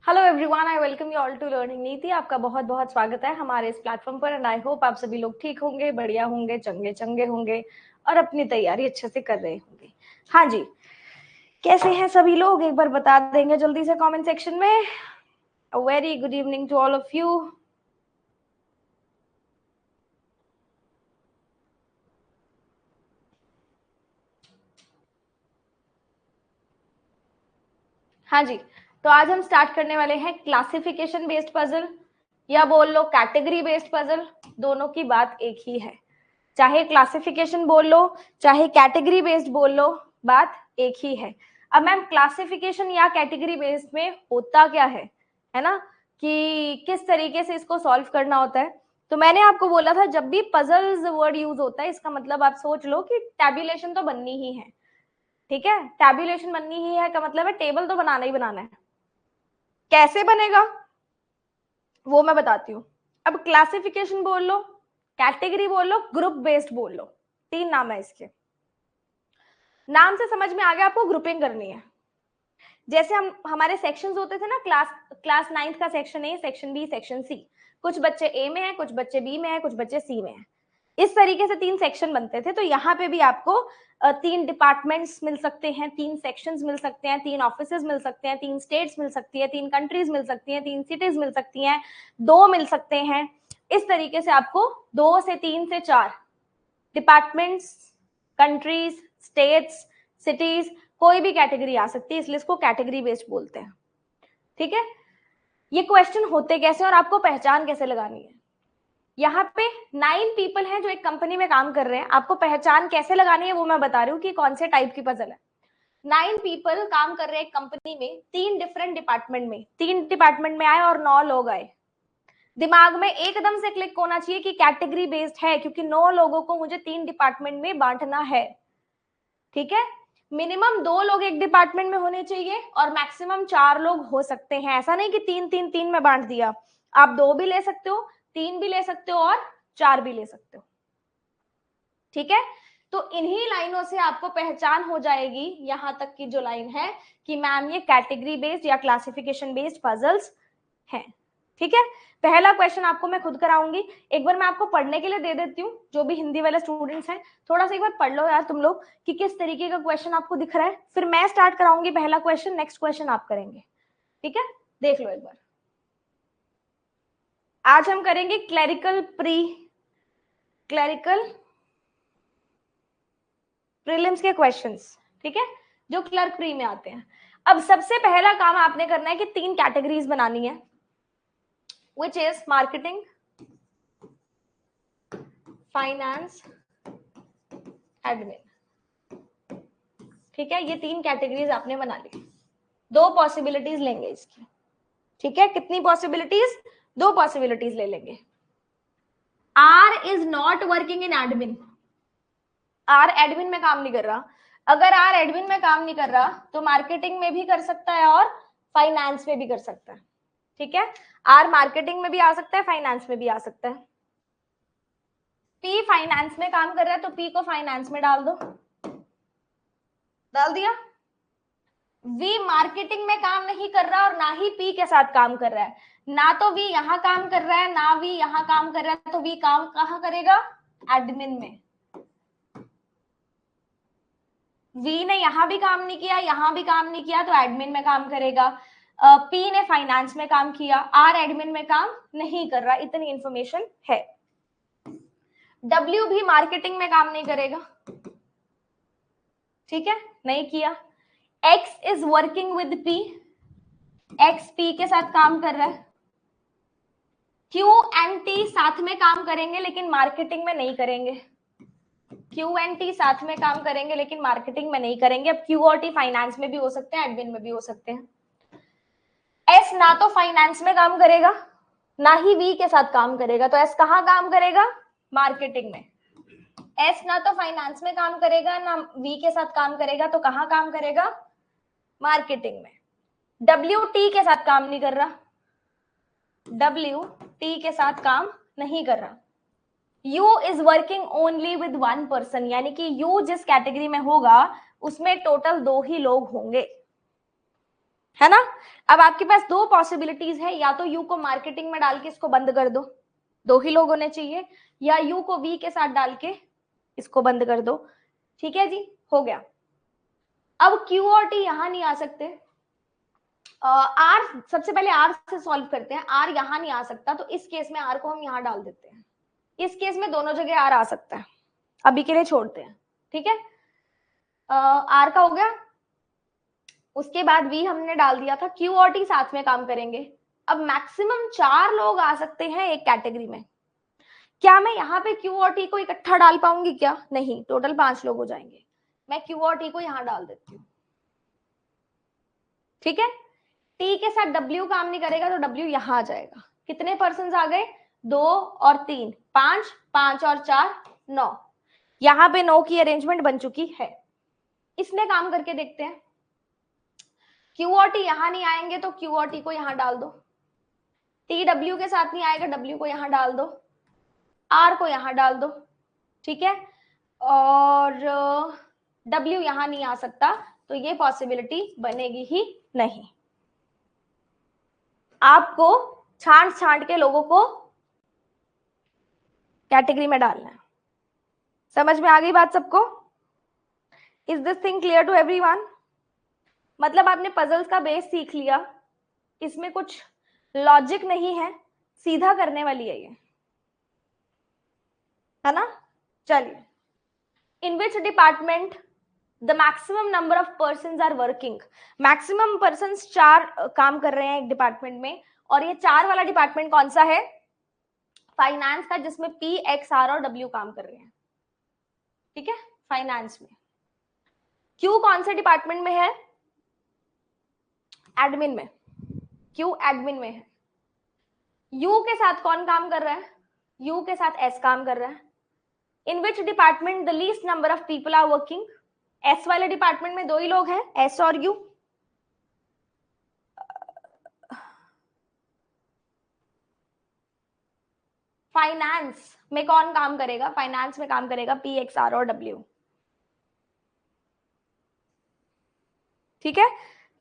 Hello everyone, I welcome you all to learning Niti. आपका बहुत बहुत स्वागत है हमारे इस प्लेटफॉर्म पर एंड आई होप आप सभी लोग ठीक होंगे, बढ़िया होंगे, चंगे चंगे होंगे और अपनी तैयारी अच्छे से कर रहे होंगे। हाँ जी, कैसे हैं सभी लोग, एक बार बता देंगे जल्दी से कमेंट सेक्शन में। A very good evening to all of you. हाँ जी, तो आज हम स्टार्ट करने वाले हैं क्लासिफिकेशन बेस्ड पजल या बोल लो कैटेगरी बेस्ड पजल। दोनों की बात एक ही है, चाहे क्लासिफिकेशन बोल लो चाहे कैटेगरी बेस्ड बोल लो, बात एक ही है। अब मैम क्लासिफिकेशन या कैटेगरी बेस्ड में होता क्या है ना, कि किस तरीके से इसको सॉल्व करना होता है। तो मैंने आपको बोला था जब भी पजल्स वर्ड यूज होता है इसका मतलब आप सोच लो कि टैब्यूलेशन तो बननी ही है। ठीक है, टैब्यूलेशन बननी ही है का मतलब है टेबल तो बनाना ही बनाना है। कैसे बनेगा वो मैं बताती हूँ। अब क्लासिफिकेशन बोल लो, कैटेगरी बोल लो, ग्रुप बेस्ड बोल लो, तीन नाम है इसके। नाम से समझ में आ गया आपको ग्रुपिंग करनी है। जैसे हम हमारे सेक्शंस होते थे ना, क्लास 9th का section A, section B, section C. कुछ बच्चे ए में है, कुछ बच्चे बी में है, कुछ बच्चे सी में है। इस तरीके से तीन सेक्शन बनते थे। तो यहाँ पे भी आपको तीन डिपार्टमेंट्स मिल सकते हैं, तीन सेक्शंस मिल सकते हैं, तीन ऑफिसेज मिल सकते हैं, तीन स्टेट्स मिल सकती है, तीन कंट्रीज मिल सकती हैं, तीन सिटीज मिल सकती हैं, दो मिल सकते हैं। इस तरीके से आपको 2 से 3 से 4 डिपार्टमेंट्स, कंट्रीज, स्टेट्स, सिटीज, कोई भी कैटेगरी आ सकती है, इसलिए इसको कैटेगरी बेस्ड बोलते हैं। ठीक है, ये क्वेश्चन होते कैसे और आपको पहचान कैसे लगानी है। यहाँ पे 9 पीपल हैं जो एक कंपनी में काम कर रहे हैं, आपको पहचान कैसे लगानी है वो मैं बता रही हूँ कि कौन से टाइप की पजल है। 9 पीपल काम कर रहे हैं एक कंपनी में, तीन डिफरेंट डिपार्टमेंट में, तीन डिपार्टमेंट में आए और 9 लोग आए। दिमाग में एकदम से क्लिक होना चाहिए कि कैटेगरी बेस्ड है, क्योंकि 9 लोगों को मुझे तीन डिपार्टमेंट में बांटना है। ठीक है, मिनिमम 2 लोग एक डिपार्टमेंट में होने चाहिए और मैक्सिमम 4 लोग हो सकते हैं। ऐसा नहीं कि तीन तीन तीन में बांट दिया, आप 2 भी ले सकते हो, 3 भी ले सकते हो और 4 भी ले सकते हो। ठीक है, तो इन्हीं लाइनों से आपको पहचान हो जाएगी यहां तक की जो लाइन है कि मैम ये कैटेगरी बेस्ड या क्लासिफिकेशन बेस्ड पजल्स हैं। ठीक है, पहला क्वेश्चन आपको मैं खुद कराऊंगी। एक बार मैं आपको पढ़ने के लिए दे देती हूँ, जो भी हिंदी वाले स्टूडेंट्स हैं थोड़ा सा एक बार पढ़ लो यार तुम लोग कि किस तरीके का क्वेश्चन आपको दिख रहा है। फिर मैं स्टार्ट कराऊंगी पहला क्वेश्चन, नेक्स्ट क्वेश्चन आप करेंगे। ठीक है, देख लो एक बार। आज हम करेंगे क्लरिकल प्रीलिम्स के क्वेश्चंस। ठीक है, जो क्लर्क प्री में आते हैं। अब सबसे पहला काम आपने करना है कि तीन कैटेगरीज बनानी है, which is marketing, finance, admin. ठीक है, ये तीन कैटेगरीज आपने बना ली। दो पॉसिबिलिटीज लेंगे इसकी। ठीक है, कितनी पॉसिबिलिटीज? दो पॉसिबिलिटीज ले लेंगे। R is not working in admin, R admin में काम नहीं कर रहा। अगर आर एडमिन में काम नहीं कर रहा तो मार्केटिंग में भी कर सकता है और फाइनेंस में भी कर सकता है। ठीक है, आर मार्केटिंग में भी आ सकता है, फाइनेंस में भी आ सकता है। पी फाइनेंस में काम कर रहा है तो पी को फाइनेंस में डाल दो, डाल दिया। वी मार्केटिंग में काम नहीं कर रहा और ना ही पी के साथ काम कर रहा है, ना तो वी यहां काम कर रहा है ना वी यहां काम कर रहा है, तो वी काम कहां करेगा? एडमिन में। वी ने यहां भी काम नहीं किया, यहां भी काम नहीं किया, तो एडमिन में काम करेगा। पी ने फाइनेंस में काम किया, आर एडमिन में काम नहीं कर रहा, इतनी इंफॉर्मेशन है। डब्ल्यू भी मार्केटिंग में काम नहीं करेगा। ठीक है, नहीं किया। X is working with P, x P के साथ काम कर रहा है। क्यू एंड टी साथ में काम करेंगे लेकिन मार्केटिंग में नहीं करेंगे। क्यू एंड टी साथ में काम करेंगे लेकिन मार्केटिंग में नहीं करेंगे। अब क्यू और टी फाइनेंस में भी हो सकते हैं, एडमिन में भी हो सकते हैं। एस ना तो फाइनेंस में काम करेगा ना ही वी के साथ काम करेगा, तो एस कहां काम करेगा? मार्केटिंग में। एस ना तो फाइनेंस में काम करेगा ना वी के साथ काम करेगा, तो कहां काम करेगा? मार्केटिंग में। डब्ल्यू टी के साथ काम नहीं कर रहा, डब्ल्यू टी के साथ काम नहीं कर रहा। You is working only with one person, यानी कि यू जिस कैटेगरी में होगा उसमें टोटल दो ही लोग होंगे। है ना। अब आपके पास दो पॉसिबिलिटीज है, या तो यू को मार्केटिंग में डाल के इसको बंद कर दो, दो ही लोग होने चाहिए, या यू को वी के साथ डाल के इसको बंद कर दो। ठीक है जी, हो गया। अब क्यू और टी यहां नहीं आ सकते, आर सबसे पहले आर से सॉल्व करते हैं। आर यहां नहीं आ सकता, तो इस केस में आर को हम यहां डाल देते हैं। इस केस में दोनों जगह आर आ सकता है, अभी के लिए छोड़ते हैं। ठीक है, आर का हो गया। उसके बाद वी हमने डाल दिया था, क्यू और टी साथ में काम करेंगे। अब मैक्सिमम 4 लोग आ सकते हैं एक कैटेगरी में। क्या मैं यहाँ पे क्यू और टी को इकट्ठा डाल पाऊंगी? क्या नहीं, टोटल 5 लोग हो जाएंगे। मैं क्यू और टी को यहां डाल देती हूँ। ठीक है, टी के साथ डब्ल्यू काम नहीं करेगा, तो डब्ल्यू यहां आ जाएगा। कितने पर्सन आ गए? 2 और 3, 5, 5 और 4, 9। यहां पे 9 की अरेंजमेंट बन चुकी है। इसमें काम करके देखते हैं। क्यू और टी यहां नहीं आएंगे, तो क्यू और टी को यहां डाल दो। टी डब्ल्यू के साथ नहीं आएगा, डब्ल्यू को यहां डाल दो, आर को यहां डाल दो। ठीक है, और डब्ल्यू यहां नहीं आ सकता, तो ये पॉसिबिलिटी बनेगी ही नहीं। आपको छांट छांट के लोगों को कैटेगरी में डालना है। समझ में आ गई बात सबको? Is this thing clear to everyone? मतलब आपने पजल्स का बेस सीख लिया, इसमें कुछ लॉजिक नहीं है, सीधा करने वाली है ये, है ना। चलिए, in which department the maximum number of person are working. Maximum person 4 काम कर रहे हैं एक डिपार्टमेंट में, और ये 4 वाला डिपार्टमेंट कौन सा है? फाइनेंस का, जिसमें पी, एक्स, आर और डब्ल्यू काम कर रहे हैं। ठीक है, फाइनेंस में। क्यू कौन से डिपार्टमेंट में है? एडमिन में। क्यू एडमिन में है। यू के साथ कौन काम कर रहा है? यू के साथ एस काम कर रहा है। In which department the least number of people are working. S वाले डिपार्टमेंट में 2 ही लोग हैं, एस और यू। फाइनेंस में कौन काम करेगा? फाइनेंस में काम करेगा पी, एक्स, आर और डब्ल्यू। ठीक है,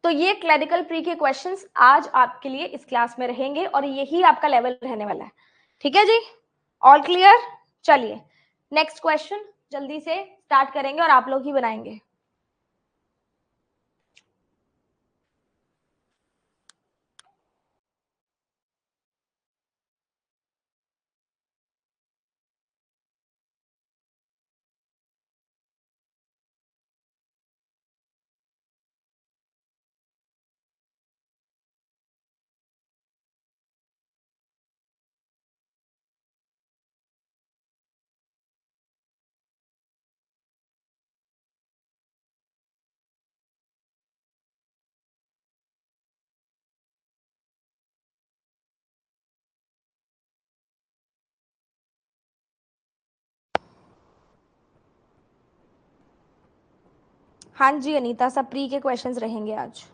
तो ये क्लरिकल प्री के क्वेश्चंस आज आपके लिए इस क्लास में रहेंगे, और यही आपका लेवल रहने वाला है। ठीक है जी, ऑल क्लियर? चलिए नेक्स्ट क्वेश्चन जल्दी से स्टार्ट करेंगे, और आप लोग ही बनाएंगे। हाँ जी अनीता, सब प्री के क्वेश्चंस रहेंगे आज।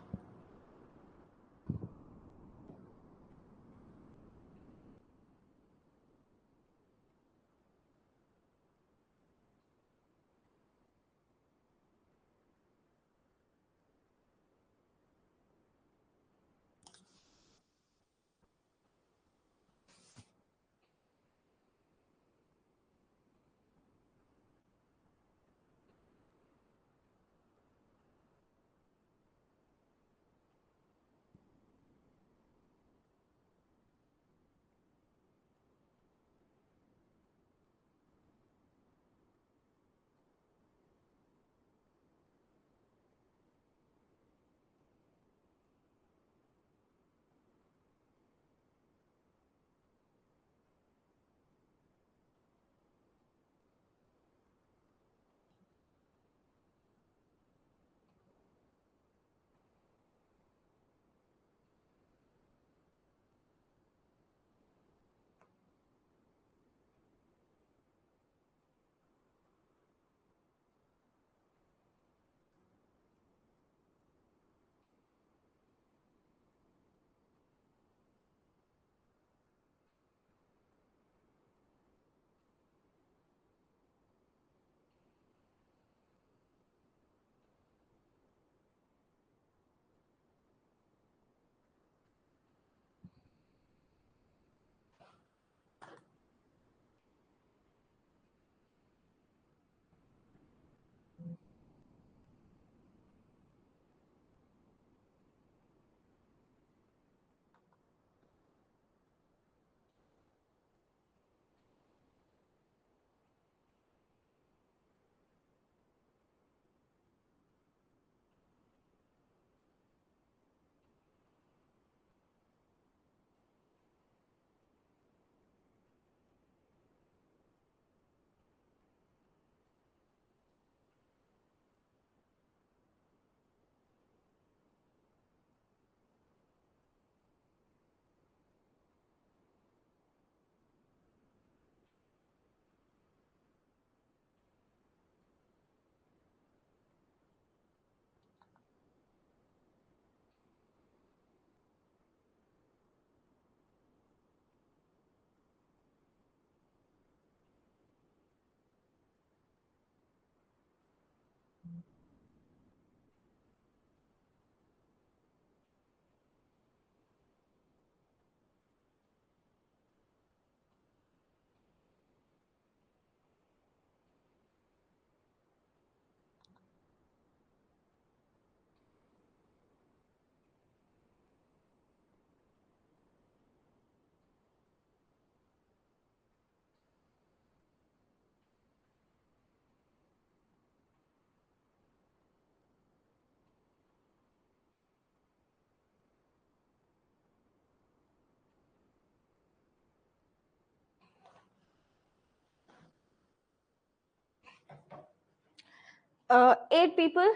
8 पीपल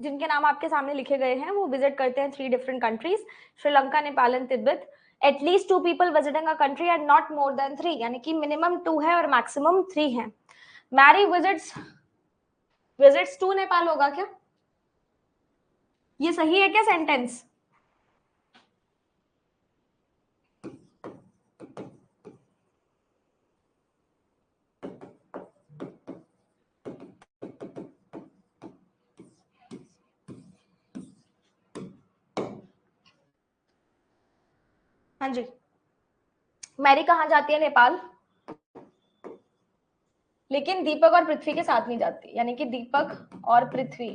जिनके नाम आपके सामने लिखे गए हैं वो विजिट करते हैं 3 different countries, Sri Lanka, Nepal and Tibet. At least 2 people visiting a country and not more than 3, यानी कि मिनिमम 2 है और मैक्सिमम 3 है. मैरी विजिट्स टू नेपाल होगा क्या? ये सही है क्या सेंटेंस? हाँ जी. मैरी कहाँ जाती है? नेपाल. लेकिन दीपक और पृथ्वी के साथ नहीं जाती, यानी कि दीपक और पृथ्वी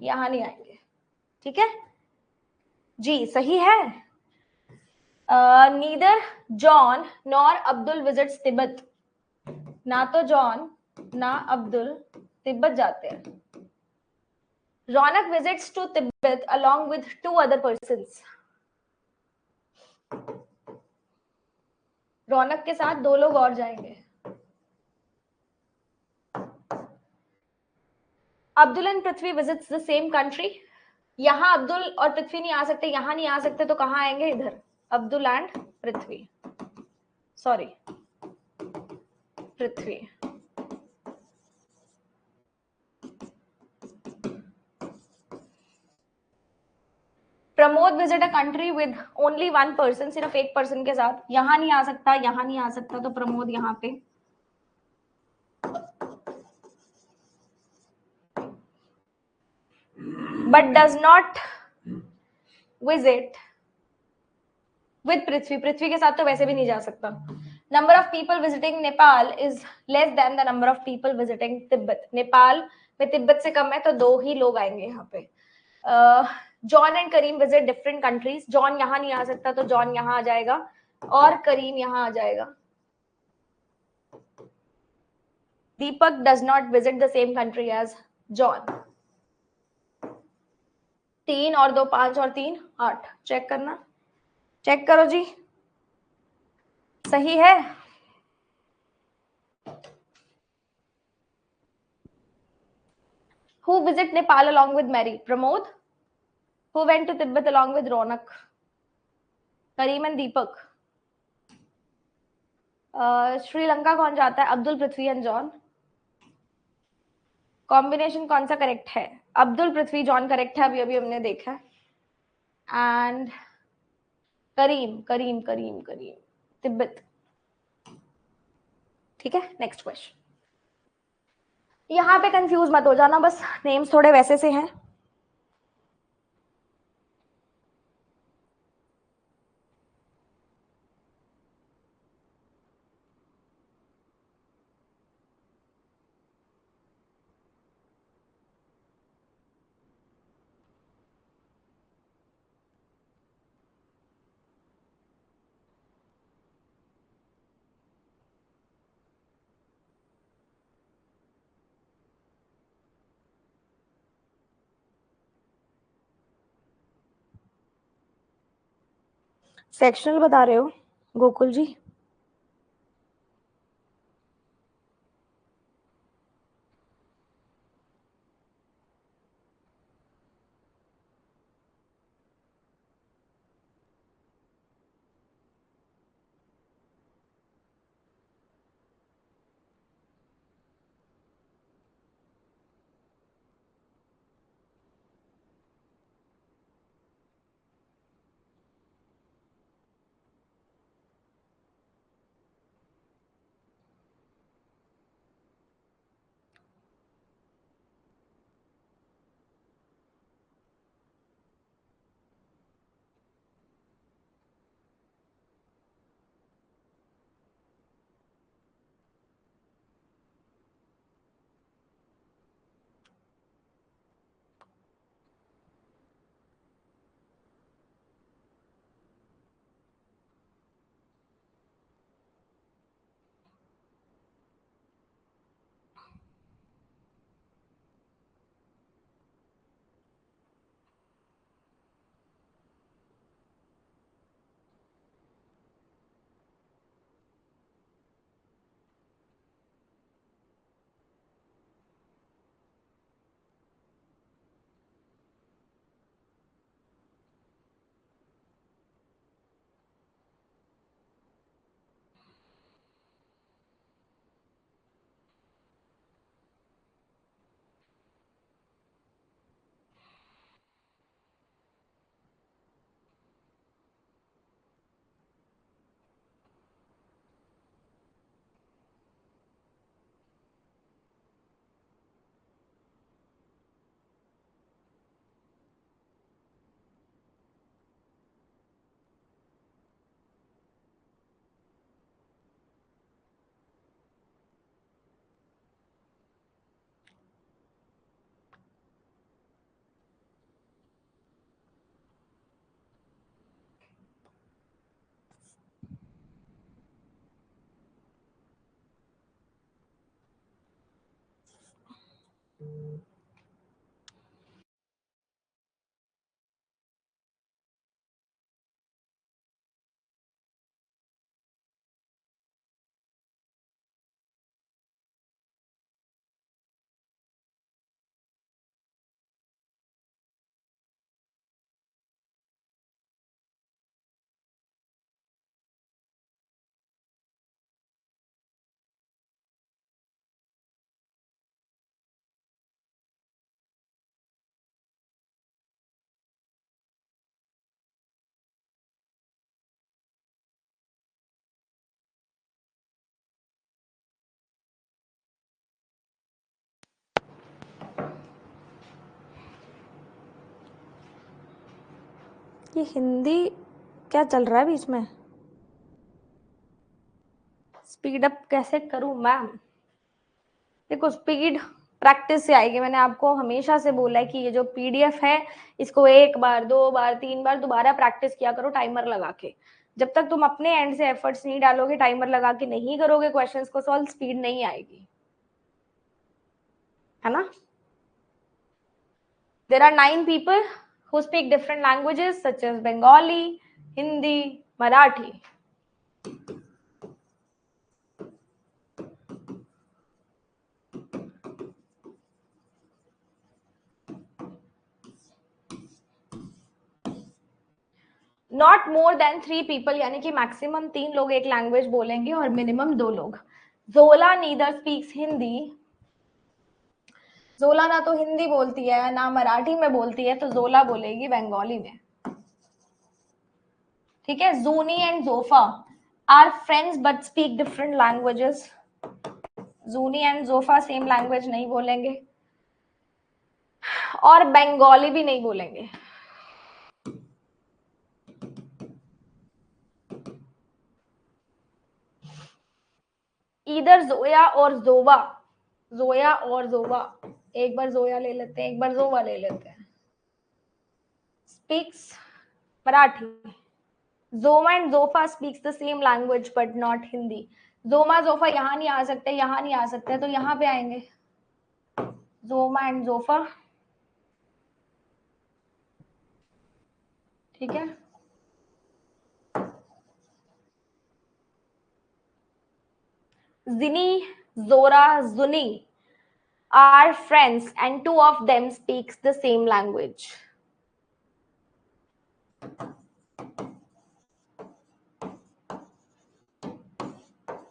यहां नहीं आएंगे. ठीक है जी, सही है. Neither John nor Abdul visits Tibet. ना तो जॉन ना अब्दुल तिब्बत जाते हैं. Raunak visits to Tibet along with 2 other persons. रौनक के साथ 2 लोग और जाएंगे. Abdul and Prithvi visits the same country. यहां अब्दुल और पृथ्वी नहीं आ सकते, यहां नहीं आ सकते, तो कहां आएंगे? इधर. Abdul and Prithvi, sorry Prithvi. Pramod visit a country with only 1 person, सिर्फ एक पर्सन के साथ. यहां नहीं आ सकता, यहां नहीं आ सकता, तो प्रमोद यहां पे. But does not visit with Prithvi. Prithvi के साथ तो वैसे भी नहीं जा सकता. Number of people visiting Nepal is less than the number of people visiting Tibet. Nepal में तिब्बत से कम है, तो 2 ही लोग आएंगे यहाँ पे. John and Karim visit different countries. John यहां नहीं आ सकता, तो जॉन यहां आ जाएगा और करीम यहां आ जाएगा. Deepak does not visit the same country as John. 3 और 2 5 और 3 8. चेक करना, चेक करो जी. सही है. Who visit Nepal along with Mary? Pramod. Who went to Tibet along with Ronak? Kareem and Deepak. Sri Lanka कौन जाता है? अब्दुल, पृथ्वी एंड जॉन. कॉम्बिनेशन कौन सा करेक्ट है? अब्दुल, पृथ्वी, जॉन करेक्ट है, अभी अभी हमने देखा. एंड करीम करीम करीम करीम तिब्बत. ठीक है, नेक्स्ट क्वेश्चन. यहाँ पे कंफ्यूज मत हो जाना, बस नेम्स थोड़े वैसे से हैं. सेक्शनल बता रहे हो गोकुल जी? ये हिंदी क्या चल रहा है बीच में? स्पीड अप कैसे करूं मैम? देखो, स्पीड प्रैक्टिस से आएगी। मैंने आपको हमेशा से बोला है कि ये जो पीडीएफ है इसको 1 बार 2 बार 3 बार दोबारा प्रैक्टिस किया करो टाइमर लगा के। जब तक तुम अपने एंड से एफर्ट्स नहीं डालोगे, टाइमर लगा के नहीं करोगे क्वेश्चंस को सॉल्व, स्पीड नहीं आएगी, है ना? There are 9 people who speak different languages such as Bengali, Hindi, Marathi. Not more than 3 people, यानी कि मैक्सिमम 3 लोग एक लैंग्वेज बोलेंगे और मिनिमम 2 लोग। जोला नीदर स्पीक्स हिंदी। जोला ना तो हिंदी बोलती है ना मराठी में बोलती है, तो जोला बोलेगी बंगाली में। ठीक है। Juni and Jofa are friends but speak different languages. Juni and Jofa same language नहीं बोलेंगे और बंगाली भी नहीं बोलेंगे। इधर जोया और जोवा, जोया और जोवा, एक बार जोया ले लेते हैं, एक बार जोवा ले लेते हैं। Speaks Marathi. Joma and Jofa speaks the same language but not Hindi. Joma Jofa यहाँ नहीं आ सकते, यहाँ नहीं आ सकते, तो यहाँ पे आएंगे। जोमा एंड जोफा, ठीक है। जिनी, जोरा, जुनी are friends and 2 of them speaks the same language.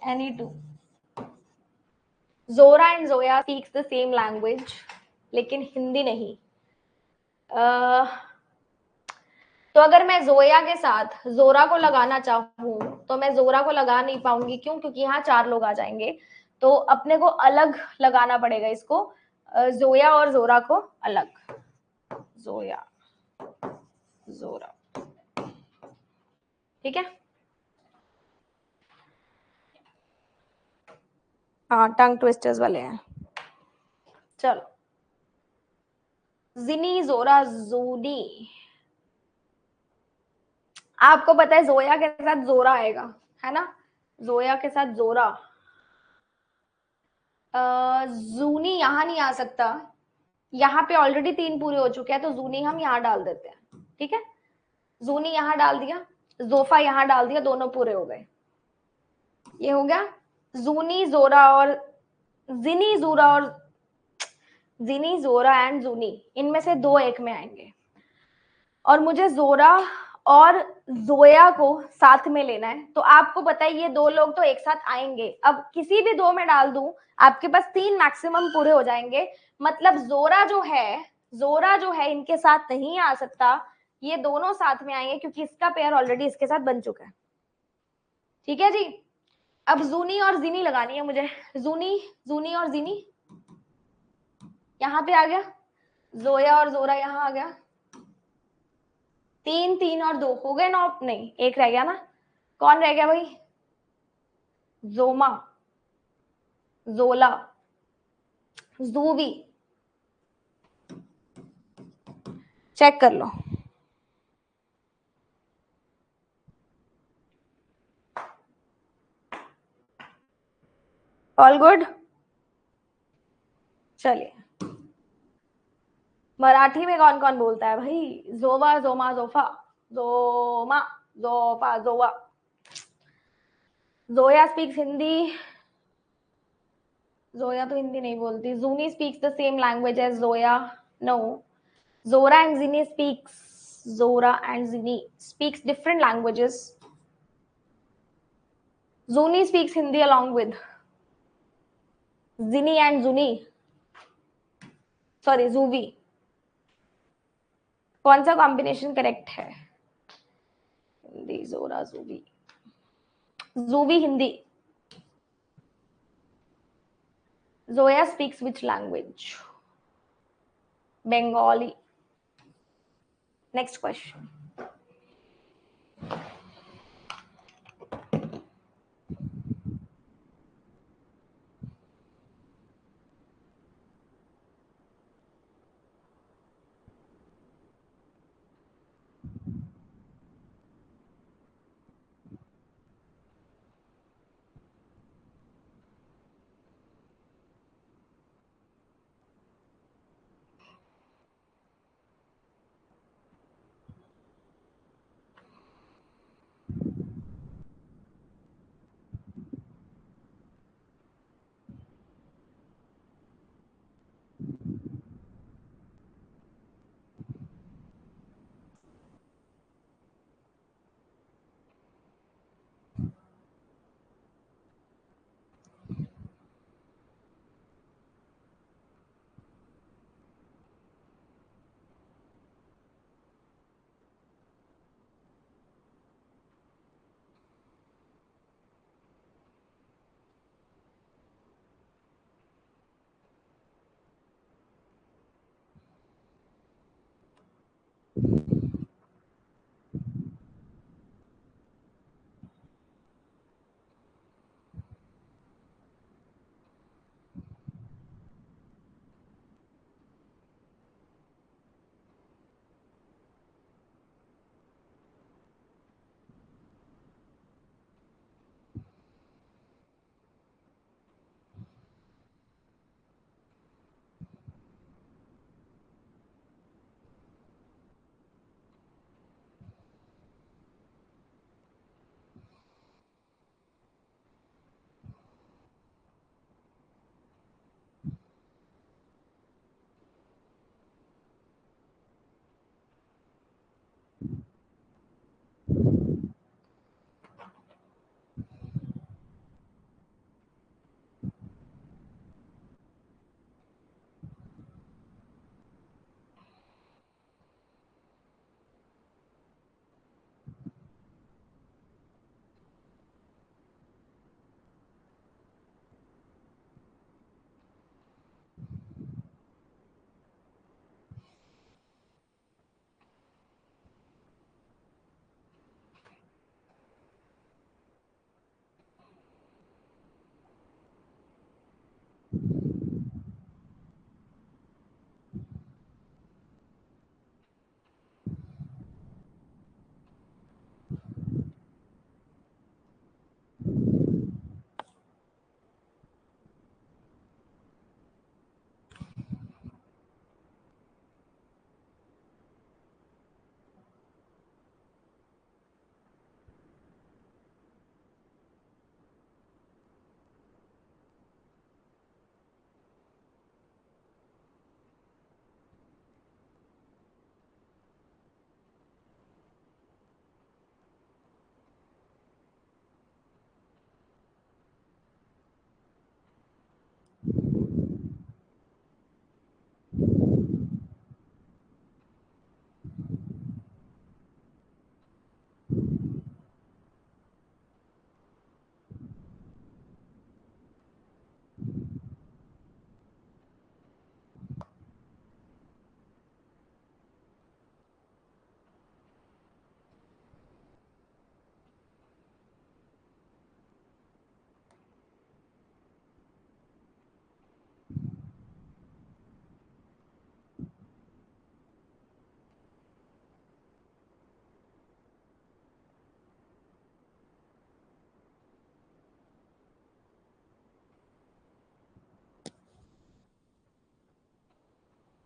Any 2. जोरा and Zoya speaks the same language, लेकिन हिंदी नहीं। तो अगर मैं जोया के साथ जोरा को लगाना चाहूँ तो मैं जोरा को लगा नहीं पाऊंगी। क्यों? क्योंकि यहाँ 4 लोग आ जाएंगे, तो अपने को अलग लगाना पड़ेगा इसको, जोया और जोरा को अलग। जोया, जोरा, ठीक है। हाँ, टंग ट्विस्टर्स वाले हैं। चलो, जिनी, जोरा, जूनी। आपको पता है जोया के साथ जोरा आएगा, है ना? जोया के साथ जोरा। जूनी यहाँ नहीं आ सकता, यहाँ पे ऑलरेडी 3 पूरे हो चुके हैं, तो जूनी हम यहाँ डाल देते हैं, ठीक है। जूनी यहाँ डाल दिया, जोफा यहाँ डाल दिया, दोनों पूरे हो गए। ये हो गया। जूनी, जोरा और जिनी, जोरा और जिनी, जोरा एंड जूनी, इनमें से 2 एक में आएंगे और मुझे जोरा और जोया को साथ में लेना है। तो आपको पता है ये 2 लोग तो एक साथ आएंगे। अब किसी भी 2 में डाल दूं, आपके पास 3 मैक्सिमम पूरे हो जाएंगे। मतलब जोरा जो है इनके साथ नहीं आ सकता, ये दोनों साथ में आएंगे क्योंकि इसका पेयर ऑलरेडी इसके साथ बन चुका है। ठीक है जी। अब जूनी और जिनी लगानी है मुझे। जूनी और जिनी यहाँ पे आ गया, जोया और जोरा यहाँ आ गया। 3 3 और 2 हो गए ना? नहीं, एक रह गया ना। कौन रह गया भाई? जोमा, जोला, जूवी। चेक कर लो। All good? चलिए, मराठी में कौन कौन बोलता है भाई? जोवा, जोमा, जोफा, जोमा, जोफा, जोवा। जोया स्पीक्स हिंदी। जोया तो हिंदी नहीं बोलती. Juni speaks the same language as Zoya. No. Zora and Zini speaks. Zora and Zini speaks different languages. Zuni speaks Hindi along with Zini and Zuni. Sorry, Zuvi. कौन सा कॉम्बिनेशन करेक्ट है? Hindi, Zora, Juvi. Juvi Hindi. Zoya speaks which language? Bengali. Next question.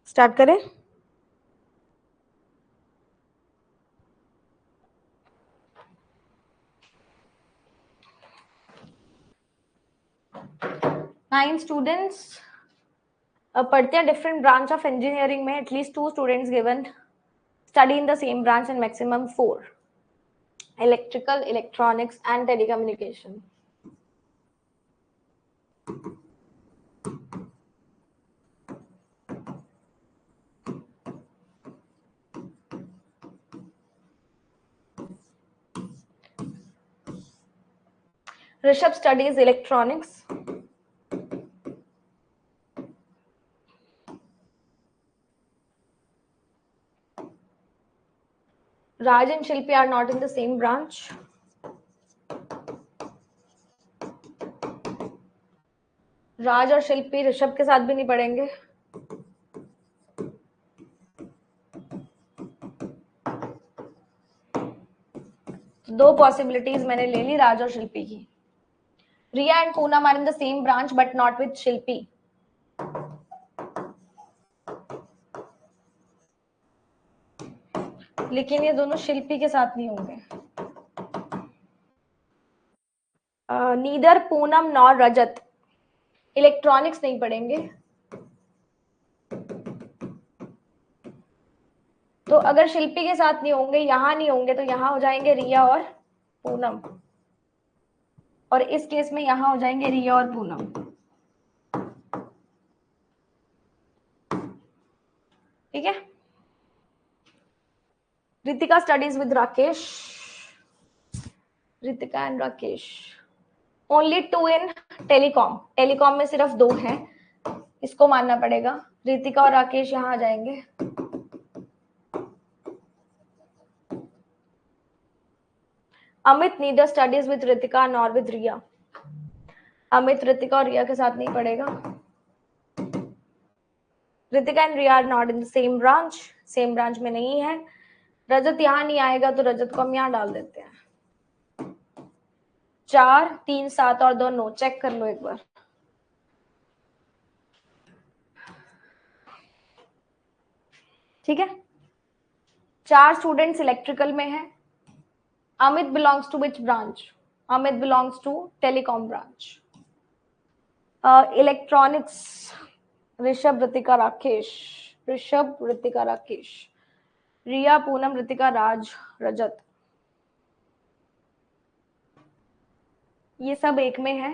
Start करें? 9 students पढ़ते हैं different branch of engineering में, at least 2 students given study in the same branch and maximum 4, electrical, electronics and telecommunication. Rishabh studies electronics. Raj and Shilpi are not in the same branch. राज और शिल्पी ऋषभ के साथ भी नहीं पढ़ेंगे. दो पॉसिबिलिटीज मैंने ले ली राज और शिल्पी की. Riya and Poonam are in the same branch but not with Shilpi. लेकिन ये दोनों शिल्पी के साथ नहीं होंगे. Neither Poonam nor Rajat electronics नहीं पढ़ेंगे. तो अगर शिल्पी के साथ नहीं होंगे, यहां नहीं होंगे, तो यहां हो जाएंगे रिया और पूनम, और इस केस में यहां हो जाएंगे रिया और पूनम. ठीक है. Ritika studies with Rakesh. Ritika and Rakesh. Only 2 in telecom. Telecom में सिर्फ 2 हैं, इसको मानना पड़ेगा. रितिका और राकेश यहां आ जाएंगे. Amit neither studies with Ritika nor with Riya. Amit Ritika और रिया के साथ नहीं पढ़ेगा. Ritika and Riya are not in the same branch. Same branch में नहीं है. रजत यहां नहीं आएगा, तो रजत को हम यहां डाल देते हैं. 4, 3, 7 और 2 9. चेक कर लो एक बार. ठीक है. 4 स्टूडेंट्स इलेक्ट्रिकल में है. Amit belongs to which branch? Amit belongs to telecom branch. Electronics Rishabh, Ritika, Rakesh. Rishabh, Ritika, Rakesh. Riya, Poonam, Ritika, Raj, Rajat. ये सब एक में है,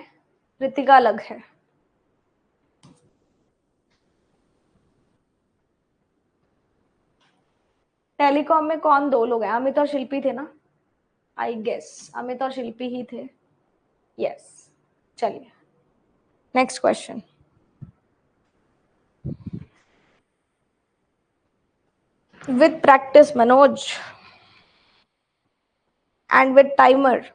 रितिका अलग है. टेलीकॉम में कौन 2 लोग हैं? अमित और शिल्पी थे ना. आई गेस अमित और शिल्पी ही थे. यस. चलिए next question. With practice Manoj and with timer.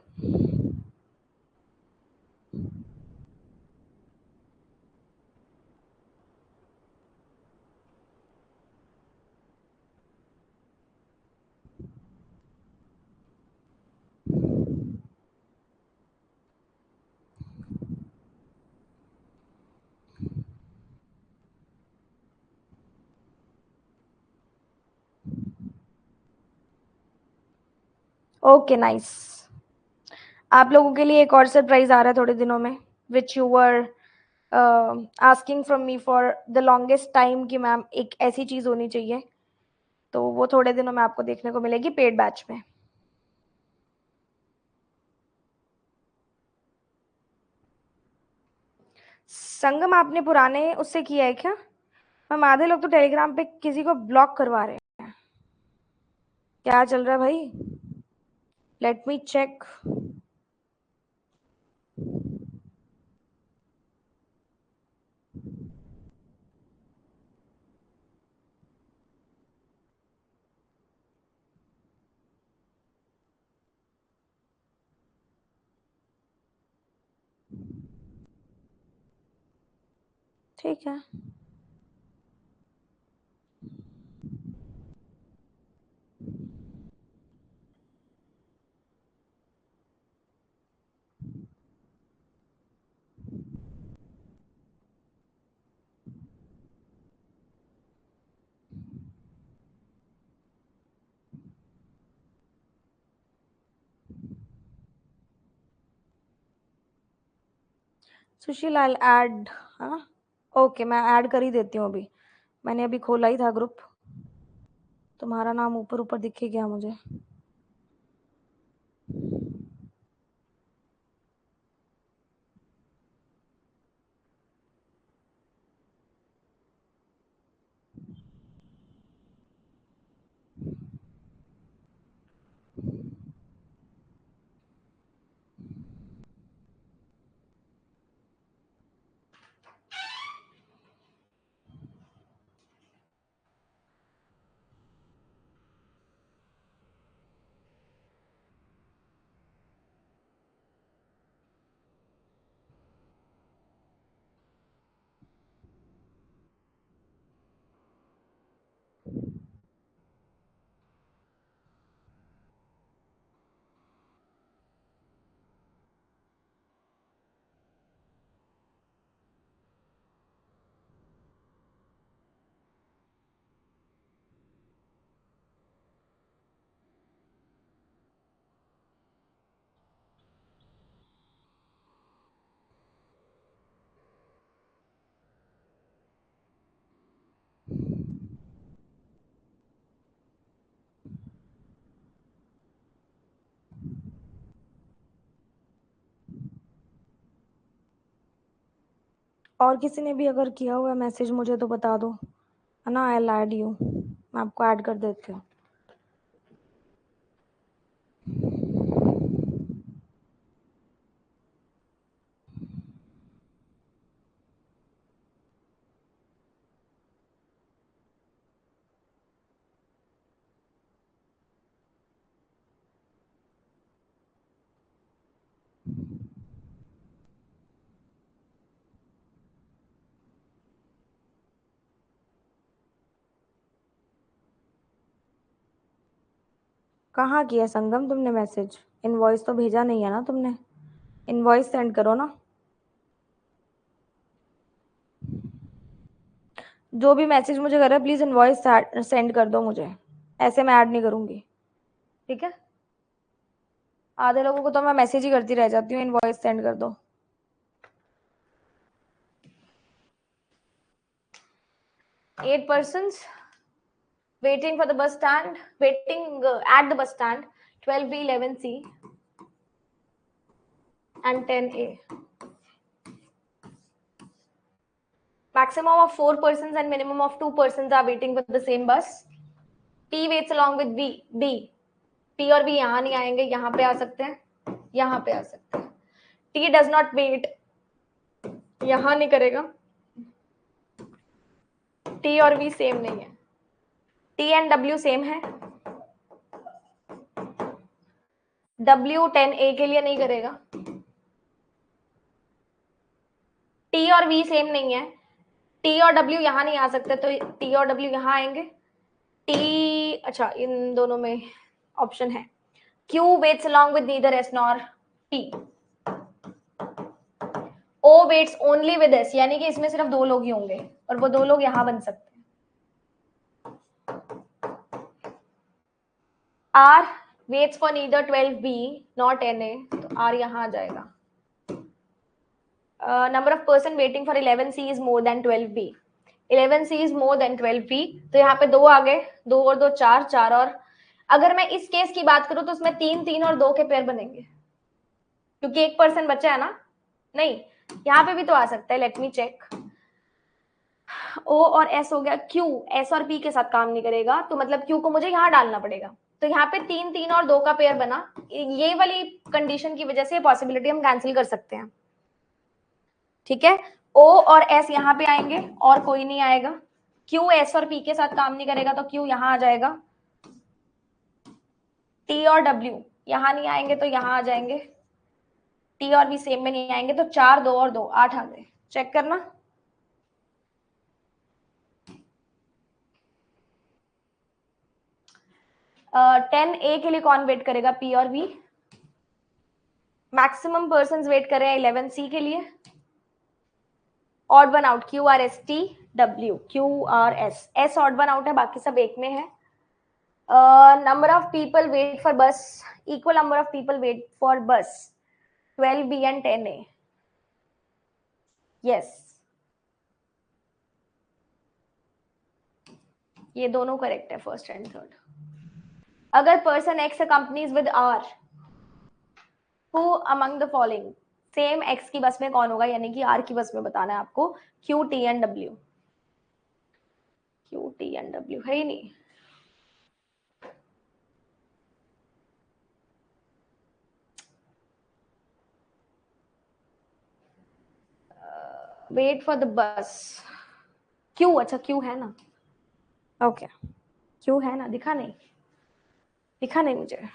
Okay nice. आप लोगों के लिए एक और सरप्राइज आ रहा है थोड़े दिनों में, which you were asking from me for the longest time कि मैम एक ऐसी चीज होनी चाहिए. तो वो थोड़े दिनों में आपको देखने को मिलेगी पेड बैच में. संगम आपने पुराने उससे किया है क्या? हम आधे लोग तो टेलीग्राम पे किसी को ब्लॉक करवा रहे हैं. क्या चल रहा है भाई? Let me check. ठीक है. सुशील आई ऐड, हाँ ओके मैं ऐड कर ही देती हूँ अभी, मैंने अभी खोला ही था ग्रुप, तुम्हारा नाम ऊपर ऊपर दिख ही गया मुझे। और किसी ने भी अगर किया हुआ मैसेज मुझे तो बता दो, है ना, आई ऐड यू, मैं आपको ऐड कर देती हूँ। कहाँ किया संगम तुमने मैसेज? इनवॉइस तो भेजा नहीं है ना तुमने? इनवॉइस सेंड करो ना। जो भी मैसेज मुझे कर रहा है प्लीज इनवॉइस सेंड कर दो मुझे, ऐसे मैं ऐड नहीं करूंगी, ठीक है? आधे लोगों को तो मैं मैसेज ही करती रह जाती हूँ, इनवॉइस सेंड कर दो। Eight persons waiting for the bus stand, waiting at the bus stand, 12B, 11C and 10A. Maximum of 4 persons and minimum of 2 persons are waiting for the same bus. T waits along with B, D. T और B यहाँ नहीं आएंगे, यहाँ पे आ सकते हैं, यहाँ पे आ सकते हैं। T does not wait, यहाँ नहीं करेगा। T और V सेम नहीं है, T एंड W सेम है, W 10A के लिए नहीं करेगा, T और V सेम नहीं है, T और W यहाँ नहीं आ सकते तो T और W यहाँ आएंगे। T, अच्छा इन दोनों में ऑप्शन है। Q waits along with neither S nor T. O waits only with S, यानी कि इसमें सिर्फ 2 लोग ही होंगे और वो 2 लोग यहां बन सकते हैं। R waits for neither 12B nor 10A, तो R यहां आ जाएगा। Number of person waiting for 11C is more than 12B. 11C is more than 12B, तो यहाँ पे 2 आ गए, 2 और 2 4, 4 और अगर मैं इस केस की बात करूं तो उसमें 3 3 और 2 के पेयर बनेंगे क्योंकि एक पर्सन बचा है ना। नहीं, यहाँ पे भी तो आ सकता है, लेट मी चेक। O और S हो गया, Q S और P के साथ काम नहीं करेगा तो मतलब Q को मुझे यहाँ डालना पड़ेगा, तो यहाँ पे 3 3 और 2 का पेयर बना। ये वाली कंडीशन की वजह से पॉसिबिलिटी हम कैंसिल कर सकते हैं, ठीक है? O और S यहाँ पे आएंगे और कोई नहीं आएगा। Q S और P के साथ काम नहीं करेगा तो Q यहाँ आ जाएगा। T और W यहाँ नहीं आएंगे तो यहाँ आ जाएंगे। T और V सेम में नहीं आएंगे तो 4 2 और 2 8 आ गए। चेक करना। 10A के लिए कौन वेट करेगा? P और V। मैक्सिमम पर्सन वेट कर रहे हैं 11C के लिए। Odd one out QRST W, QRS, S odd one out है, बाकी सब एक में है। Number of people wait for bus, equal number of people wait for bus 12B and 10A। Yes, ये दोनों करेक्ट है, फर्स्ट एंड थर्ड। अगर person X companies with R, who among the following, same X की bus में कौन होगा, यानी कि आर की बस में बताना है आपको। Q T and W, Q T and W है ही नहीं। Wait for the bus, Q, अच्छा क्यू है ना, ओके क्यू है ना, दिखा नहीं, दिखा नहीं मुझे।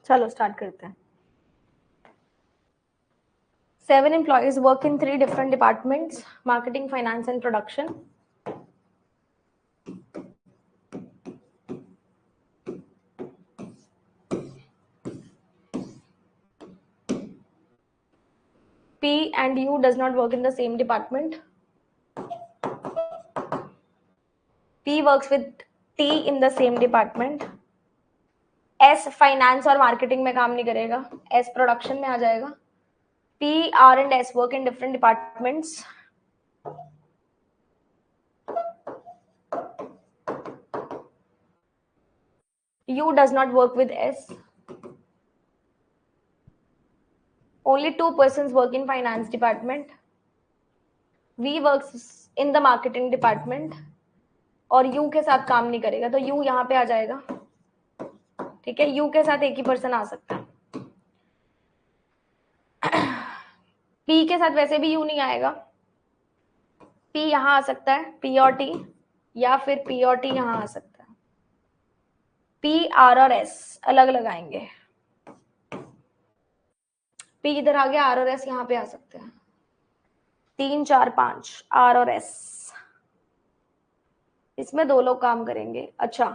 चलो स्टार्ट करते हैं। 7 employees work in 3 different departments: marketing, finance and production. P and U does not work in the same department. P works with T in the same department. S finance और मार्केटिंग में काम नहीं करेगा, S production में आ जाएगा। P, R and S work in different departments. U does not work with S. Only 2 persons work in finance department. V works in the marketing department. और U के साथ काम नहीं करेगा, तो U यहाँ पे आ जाएगा। ठीक है, U के साथ एक ही पर्सन आ सकता है। P के साथ वैसे भी U नहीं आएगा, P यहाँ आ सकता है, P और T, या फिर P और T यहाँ आ सकता है। P, R और S अलग अलग आएंगे। P इधर आ गया, R और S यहाँ पे आ सकते हैं। 3, 4, 5 R और S, इसमें 2 लोग काम करेंगे। अच्छा,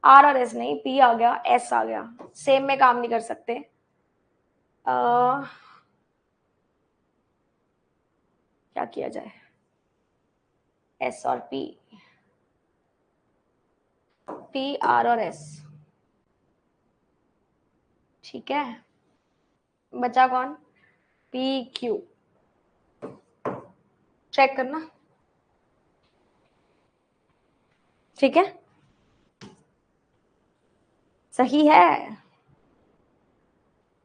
R और S नहीं, P आ गया, S आ गया, सेम में काम नहीं कर सकते। क्या किया जाए, S और P, P, R और S, ठीक है। बचा कौन, P, Q। चेक करना, ठीक है, सही है।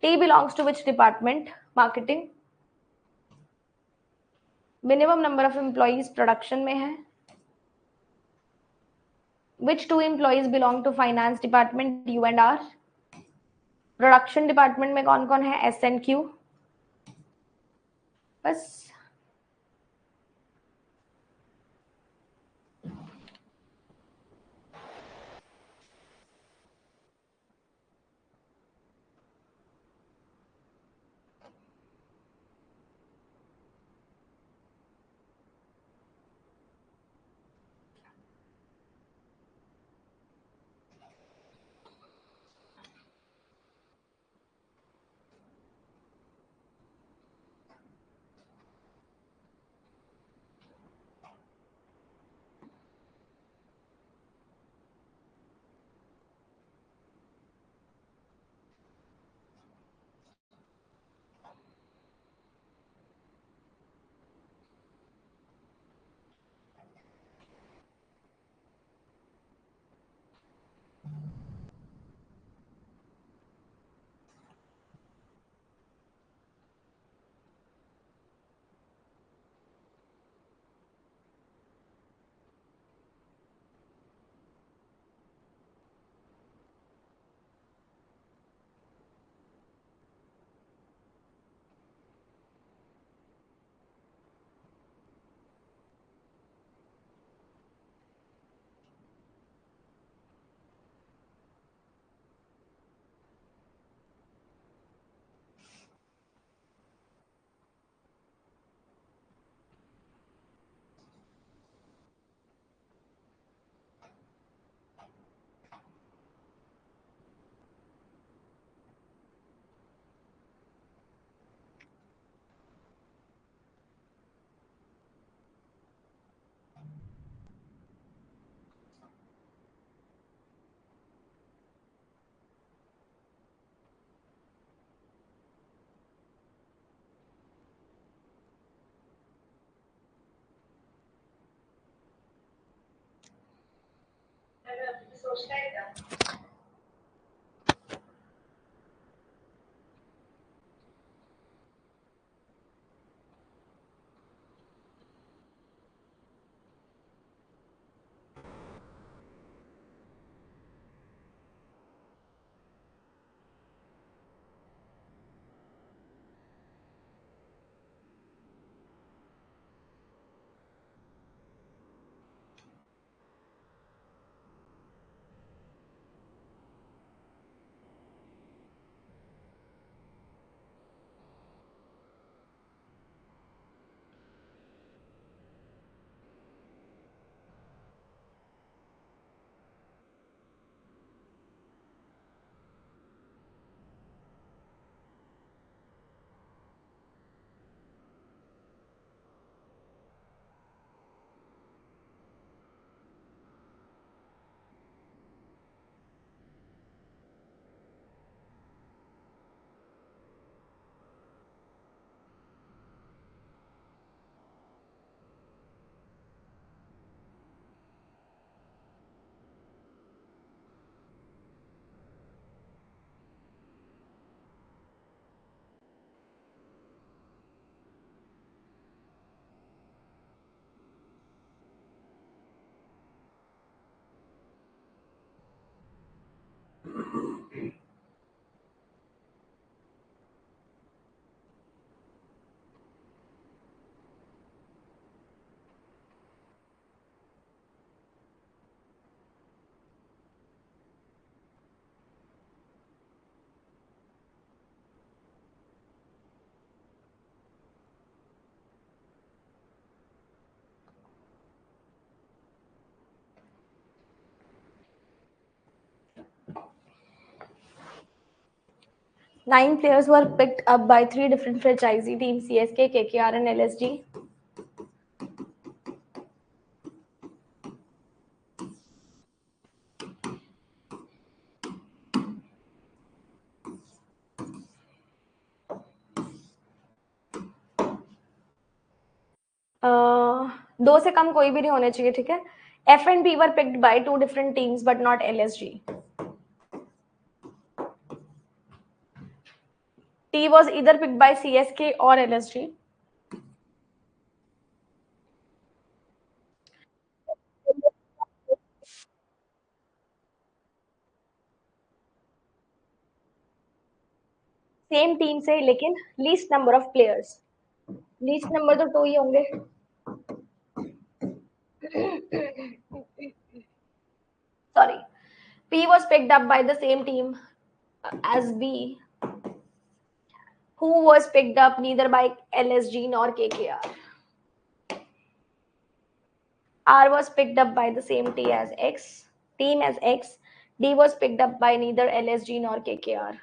T belongs to which department? Marketing. Minimum number of employees production में है। Which two employees belong to finance department? U and R. Production department में कौन कौन है? S and Q. बस। Nine players were picked up by three different franchisee teams: CSK, KKR, and LSG. दो से कम कोई भी नहीं होने चाहिए, ठीक है। F and P were picked by two different teams but not LSG. T was either picked by CSK or LSG. Same team से लेकिन least number of players, least number तो टू ही होंगे. Sorry. P was picked up by the same team as B, who was picked up neither by LSG nor KKR. R was picked up by the same team as X. D was picked up by neither LSG nor KKR.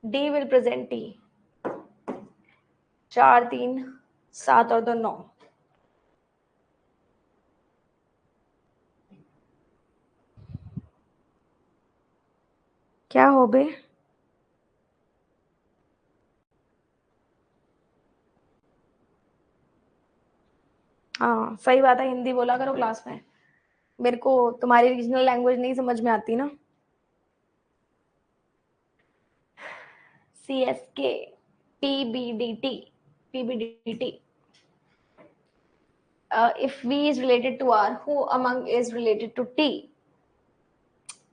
D will present T. 4 3 7 और 2 9. क्या हो बे? हाँ सही बात है, हिंदी बोला करो class में. मेरे को तुम्हारी रीजनल लैंग्वेज नहीं समझ में आती ना. CSK, PBDT. If V is related to R, who among is related to T?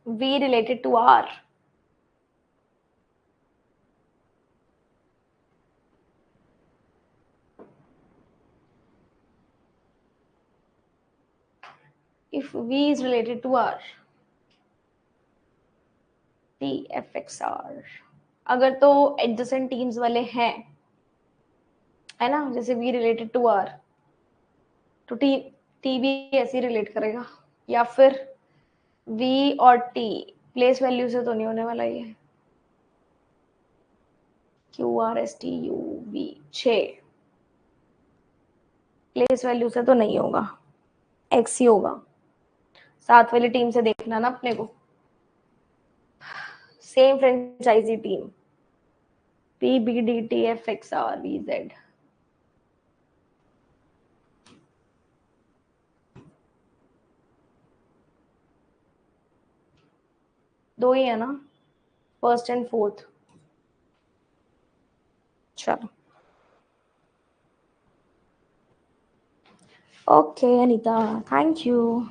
V related to R. If V is related to R, TFXR. अगर तो एडजेसेंट टीम्स वाले हैं, है ना, जैसे V रिलेटेड टू R, तो T भी ऐसे ही रिलेट करेगा. या फिर V और T प्लेस वैल्यू से तो नहीं होने वाला ये. QRSTUV 6 प्लेस वैल्यू से तो नहीं होगा, X ही होगा. साथ वाली टीम से देखना ना अपने को. Same franchise team. PBDTFXRVZ. दो ही है ना, फर्स्ट एंड फोर्थ. चलो. Okay Anita, thank you.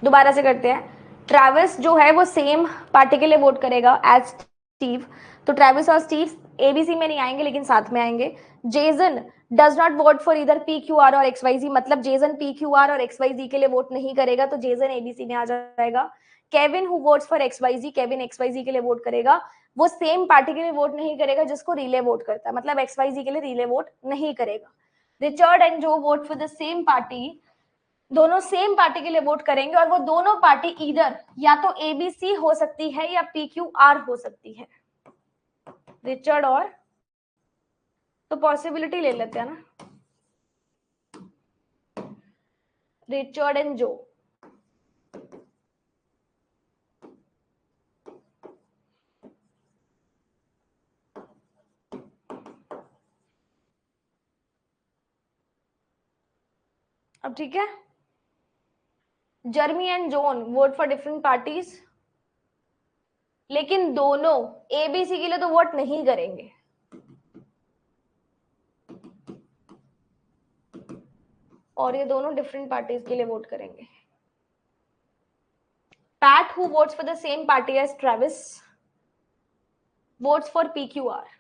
दोबारा से करते हैं। ट्रेविस जो है वो सेम पार्टी के लिए वोट करेगा एज स्टीव, तो ट्रेविस और स्टीव एबीसी में नहीं आएंगे लेकिन साथ में आएंगे। Jason does not vote for इधर पी क्यू आर और एक्स वाई जी, मतलब जेसन पी क्यू आर और एक्स वाई जी के लिए वोट नहीं करेगा, तो जेसन एबीसी में आ जाएगा। Kevin who votes for X Y Z, Kevin X Y Z के लिए वोट करेगा, वो सेम पार्टी के लिए वोट नहीं करेगा जिसको रिले वोट करता है, मतलब एक्स वाई जी के लिए रिले वोट नहीं करेगा। रिचर्ड एंड जो vote for the same party, दोनों सेम पार्टी के लिए वोट करेंगे और वो दोनों पार्टी इधर या तो एबीसी हो सकती है या पी क्यू आर हो सकती है। रिचर्ड और, तो पॉसिबिलिटी ले लेते हैं ना, रिचर्ड एंड जो। अब ठीक है, Jeremy and John vote for different parties, लेकिन दोनों एबीसी के लिए तो वोट नहीं करेंगे, और ये दोनों डिफरेंट पार्टीज के लिए वोट करेंगे। Pat who votes for the same party as Travis votes for PQR.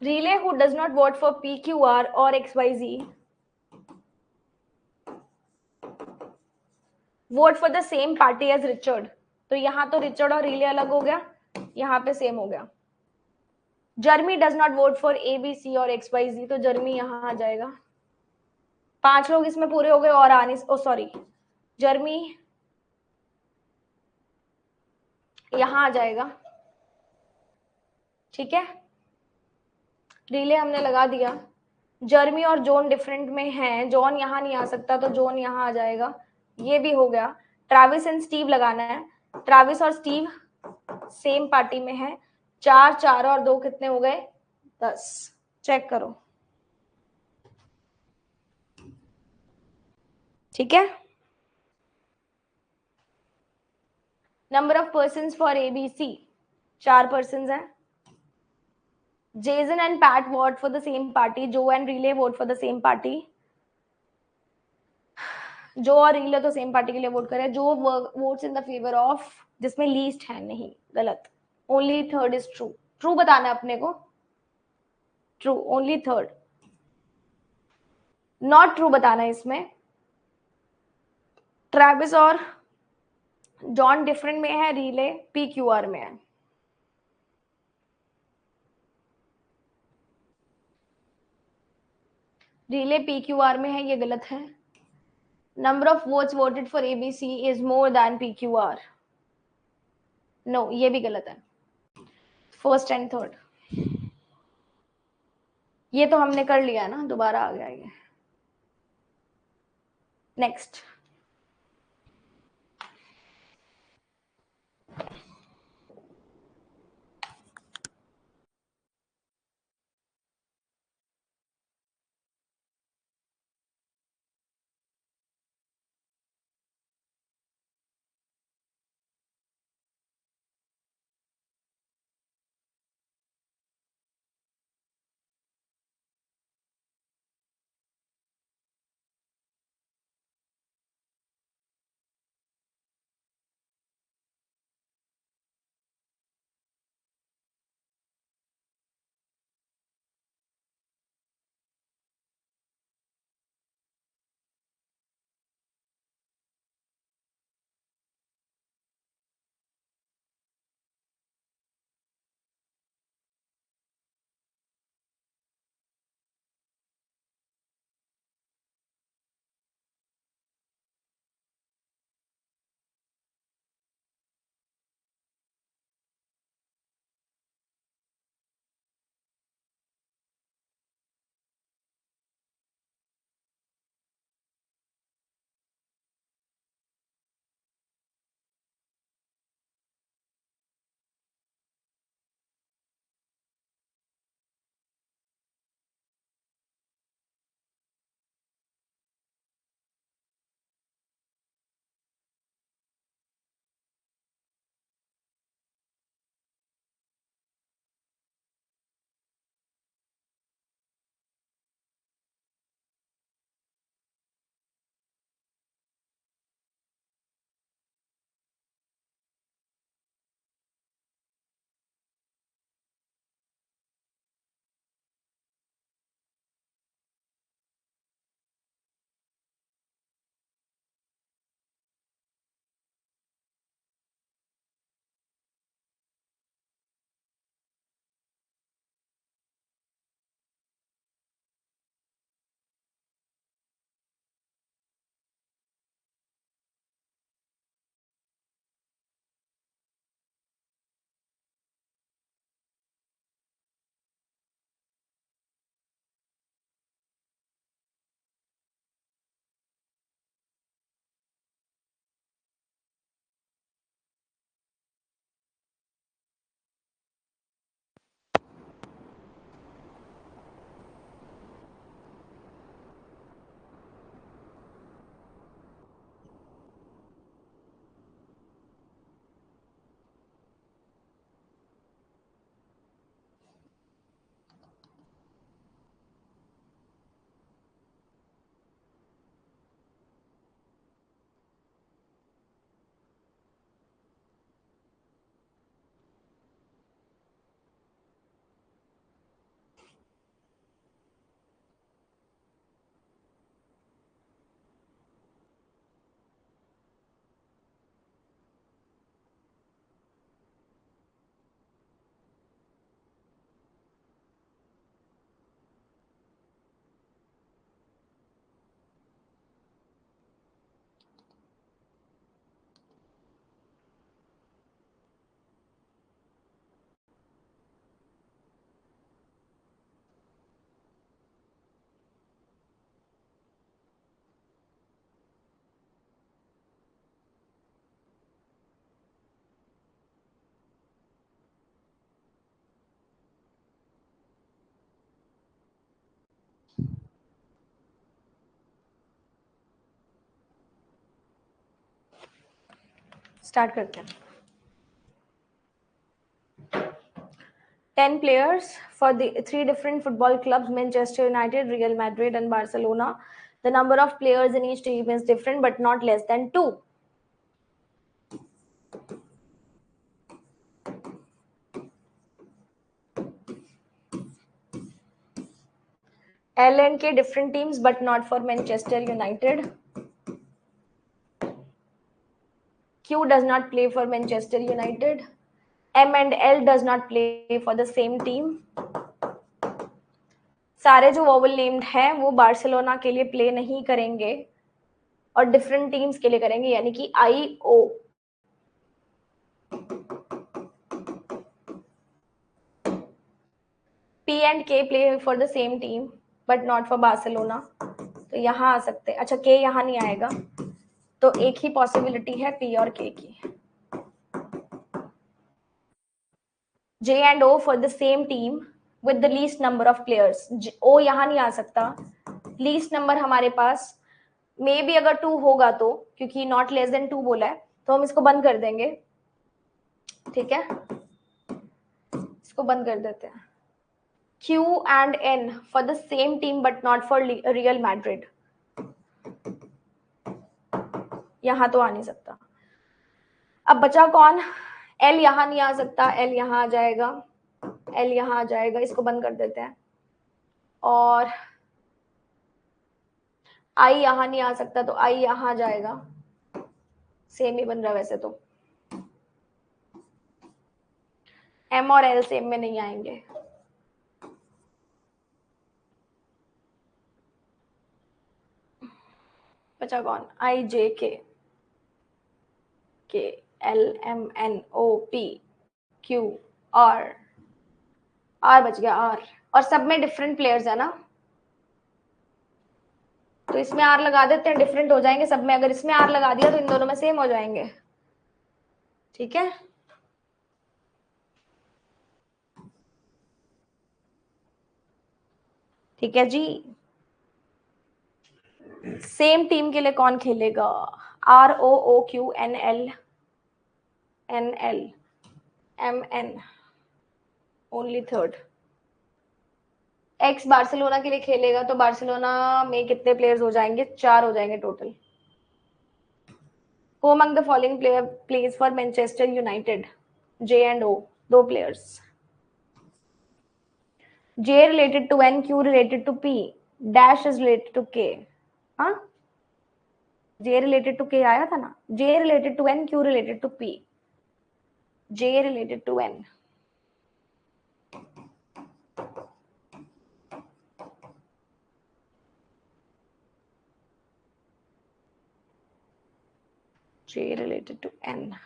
Relay who does not vote for PQR or XYZ vote for the same party as Richard, तो यहां तो Richard और relay अलग हो गया, यहां पे सेम हो गया। Jeremy does not vote for ABC और XYZ, तो जर्मी यहां आ जाएगा। 5 लोग इसमें पूरे हो गए और आने, ओ सॉरी, जर्मी यहां आ जाएगा, ठीक है। रिले हमने लगा दिया, जर्मी और जॉन डिफरेंट में हैं, जॉन यहां नहीं आ सकता तो जॉन यहां आ जाएगा, ये भी हो गया। ट्रेविस एंड स्टीव लगाना है, ट्रेविस और स्टीव सेम पार्टी में है। 4 4 और 2 कितने हो गए, 10। चेक करो, ठीक है। Number of person for ABC 4 person है। Jason and Pat vote for the same party, Joe and Riley vote for the same party. Joe और रिले तो सेम पार्टी के लिए वोट करे, जो votes in the favour of, जिसमें least है, नहीं गलत, only third is true, true बताना है अपने को, true only third, not true बताना है इसमें। ट्रेविस और जॉन डिफरेंट में है, रिले पीक्यूआर में है। रिले पीक्यूआर में है, ये गलत है। Number of votes voted for ABC is more than PQR, no ये भी गलत है। फर्स्ट एंड थर्ड, ये तो हमने कर लिया है ना, दोबारा आ गया ये। नेक्स्ट, स्टार्ट करते हैं. 10 players for the 3 different football clubs, Manchester United, Real Madrid and Barcelona. The number of players in each team is different but not less than 2. L and K different teams but not for Manchester United. Q does not play for Manchester United. M and L does not play for the same team. सारे जो vowel named हैं वो Barcelona के लिए play नहीं करेंगे और different teams के लिए करेंगे, यानी कि आई ओ. P and K play for the same team but not for Barcelona. तो यहाँ आ सकते हैं. अच्छा, K यहाँ नहीं आएगा, तो एक ही पॉसिबिलिटी है P और K की. J and O for the same team with the least number of players. O यहाँ नहीं आ सकता. लीस्ट नंबर हमारे पास मे बी अगर 2 होगा तो, क्योंकि नॉट लेस देन 2 बोला है, तो हम इसको बंद कर देंगे. ठीक है, इसको बंद कर देते हैं. Q and N for the same team but not for Real Madrid. यहां तो आ नहीं सकता. अब बचा कौन? L यहां नहीं आ सकता, L यहां आ जाएगा, L यहां आ जाएगा, इसको बंद कर देते हैं. और I यहां नहीं आ सकता, तो I यहां आ जाएगा. सेम ही बन रहा है वैसे तो. M और L सेम में नहीं आएंगे. बचा कौन? I J K K L M N O P Q R. R बच गया, R. और सब में डिफरेंट प्लेयर्स है ना, तो इसमें R लगा देते हैं, डिफरेंट हो जाएंगे सब में. अगर इसमें R लगा दिया तो इन दोनों में सेम हो जाएंगे. ठीक है, ठीक है जी. सेम टीम के लिए कौन खेलेगा? R O O Q N L N L M N only third. X Barcelona के लिए खेलेगा, तो बार्सिलोना में कितने प्लेयर्स हो जाएंगे? 4 हो जाएंगे total. Who among the following player plays for Manchester United? J and O, 2 players. J related to N, Q related to P, dash is related to K. हाँ, J related to K आया था ना. J related to N, Q related to P, J related to N. J related to N,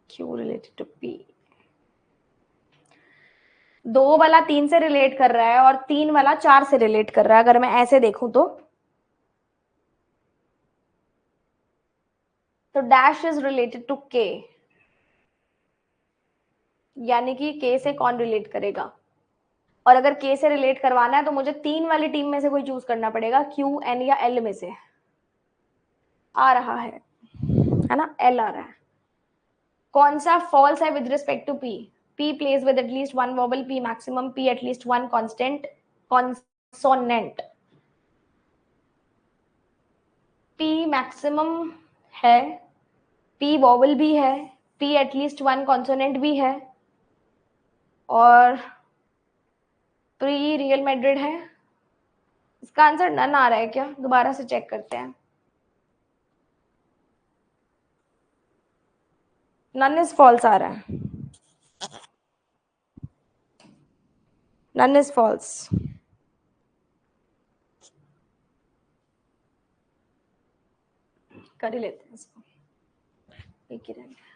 Q related to P. 2 वाला 3 से relate कर रहा है और 3 वाला 4 से रिलेट कर रहा है. अगर मैं ऐसे देखूं तो dash is related to K, यानी कि K से कौन रिलेट करेगा. और अगर K से रिलेट करवाना है तो मुझे 3 वाली टीम में से कोई चूज करना पड़ेगा, Q N या L में से. आ रहा है ना, L आ रहा है. कौन सा फॉल्स है with respect to P? P plays with at least 1 vowel, P maximum, P at least 1 constant consonant. P maximum है, P vowel भी है, P at least 1 consonant भी है, और प्री रियल मैड्रिड है. इसका आंसर नन आ रहा है क्या? दोबारा से चेक करते हैं. नन इज फॉल्स आ रहा है. None is false. कर ही लेते हैं इसको, एक ही रहेगा.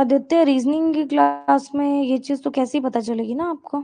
आदित्य रीजनिंग की क्लास में ये चीज तो कैसे ही पता चलेगी ना आपको?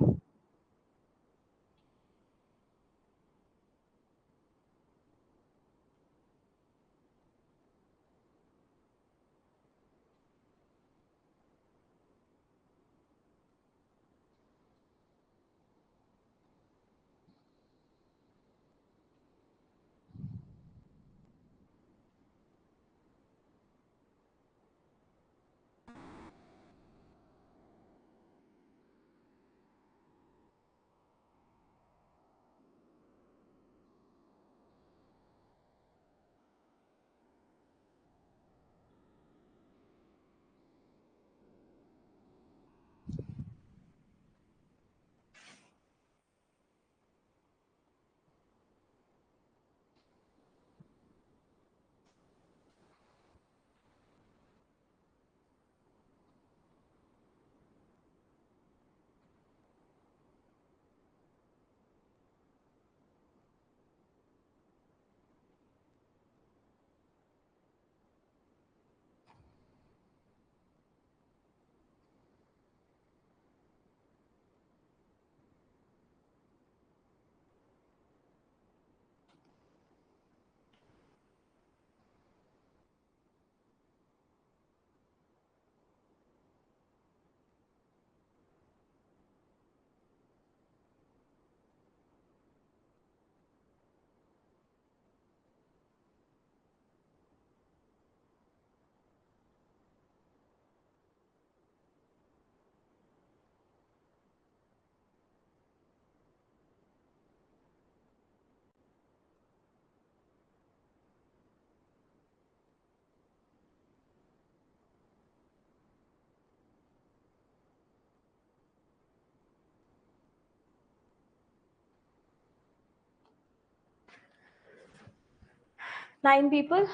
Nine people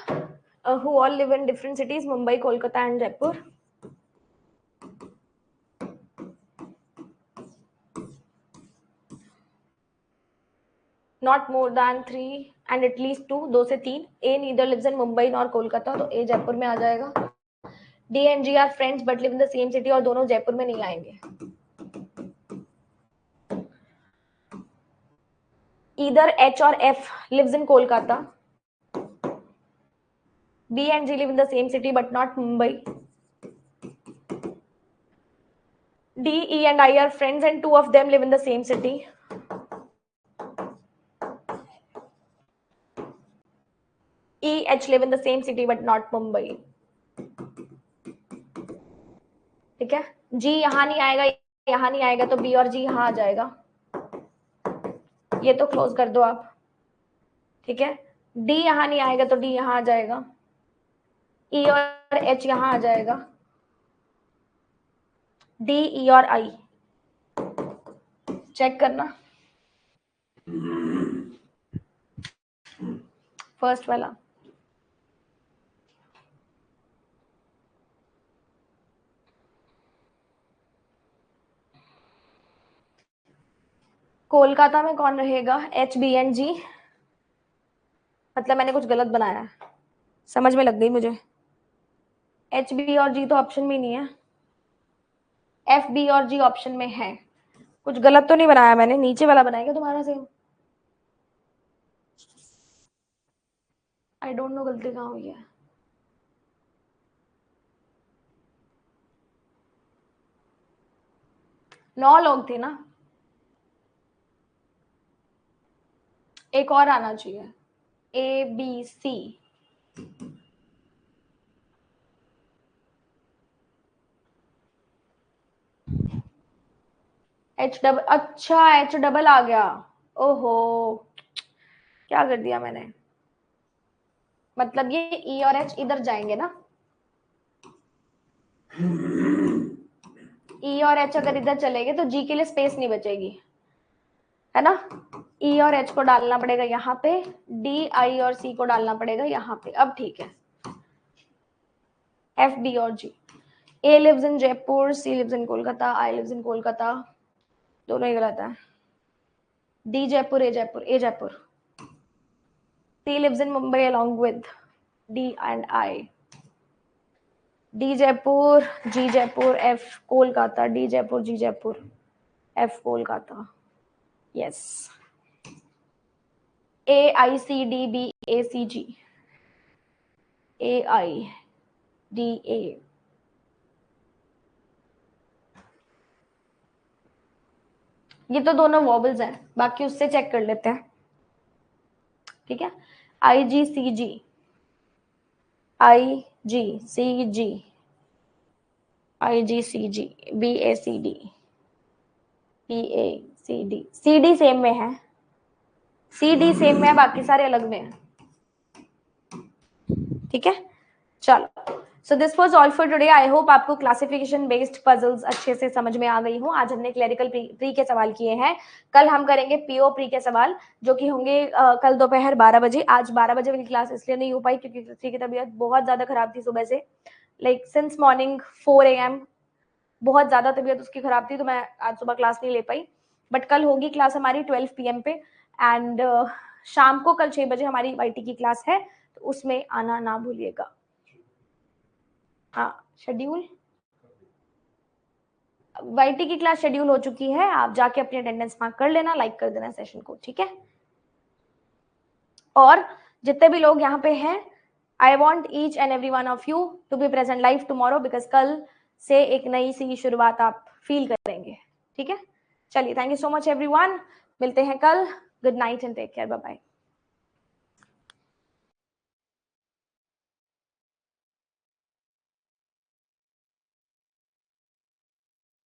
who all live in different cities, Mumbai, Kolkata, and Jaipur. Not more than 3 and at least 2, 2 से 3. A neither lives in Mumbai nor Kolkata, तो A जयपुर में आ जाएगा. D and G are friends but live in the same city, और दोनों जयपुर में नहीं आएंगे. Either H or F lives in Kolkata. B and G live in the same city but not Mumbai. D, E and I are friends and 2 of them live in the same city. E, H live in the same city but not Mumbai. ठीक है. G यहाँ नहीं आएगा, यहाँ नहीं आएगा, तो B और G यहाँ आ जाएगा. ये तो क्लोज कर दो आप. ठीक है. D यहाँ नहीं आएगा तो D यहाँ आ जाएगा. E और H यहाँ आ जाएगा. D, E और I चेक करना. फर्स्ट वाला कोलकाता में कौन रहेगा? H, B and G. मतलब मैंने कुछ गलत बनाया है, समझ में लग गई मुझे. H, B और G तो ऑप्शन में नहीं है. F, B और G ऑप्शन में है. कुछ गलत तो नहीं बनाया मैंने, नीचे वाला बनाएगा तुम्हारा सेम. आई डोंट नो गलती कहाँ हुई है. नौ लोग थे ना, एक और आना चाहिए. A, B, C. H double, अच्छा H डबल आ गया. ओहो, क्या कर दिया मैंने. मतलब ये E और H इधर जाएंगे ना. E और H अगर इधर चलेंगे तो G के लिए स्पेस नहीं बचेगी, है ना. E और H को डालना पड़ेगा यहाँ पे, D, I और C को डालना पड़ेगा यहाँ पे. अब ठीक है. F, B और G. A lives in Jaipur, C lives in Kolkata, I lives in Kolkata. दोनों ही गलत है. D Jaipur, A Jaipur, A Jaipur. C lives in Mumbai along with D and I. D Jaipur, G Jaipur, F Kolkata, D Jaipur, G Jaipur, F Kolkata, yes. A I C D B A C G, A I D A, ये तो दोनों वॉबल्स हैं, बाकी उससे check कर लेते हैं, ठीक है। I G C G, I G C G, I G C G, B A C D, B A C D, C D same में है, सी डी सेम में है, बाकी सारे अलग में है, ठीक है। चलो, so this was all for today. I hope आपको क्लासिफिकेशन बेस्ड पजल्स अच्छे से समझ में आ गई हो। आज हमने क्लरिकल प्री के सवाल किए हैं, कल हम करेंगे पीओ प्री के सवाल जो कि होंगे कल दोपहर 12 बजे। आज 12 बजे वाली क्लास इसलिए नहीं हो पाई क्योंकि कृति की तबीयत बहुत ज्यादा खराब थी सुबह से, लाइक सिंस मॉर्निंग 4 AM बहुत ज्यादा तबीयत उसकी खराब थी, तो मैं आज सुबह क्लास नहीं ले पाई। बट कल होगी क्लास हमारी 12 PM पे, एंड शाम को कल 6 बजे हमारी वाईटी की क्लास है, तो उसमें आना ना भूलिएगा। हाँ, शेड्यूल वाईटी की क्लास शेड्यूल हो चुकी है, आप जाके अपनी अटेंडेंस मार्क कर लेना, लाइक कर देना सेशन को, ठीक है। और जितने भी लोग यहाँ पे हैं, I want each and every one of you to be present live tomorrow, because कल से एक नई सी शुरुआत आप फील करेंगे, ठीक है। चलिए, thank you so much everyone, मिलते हैं कल। Good night and take care, bye bye.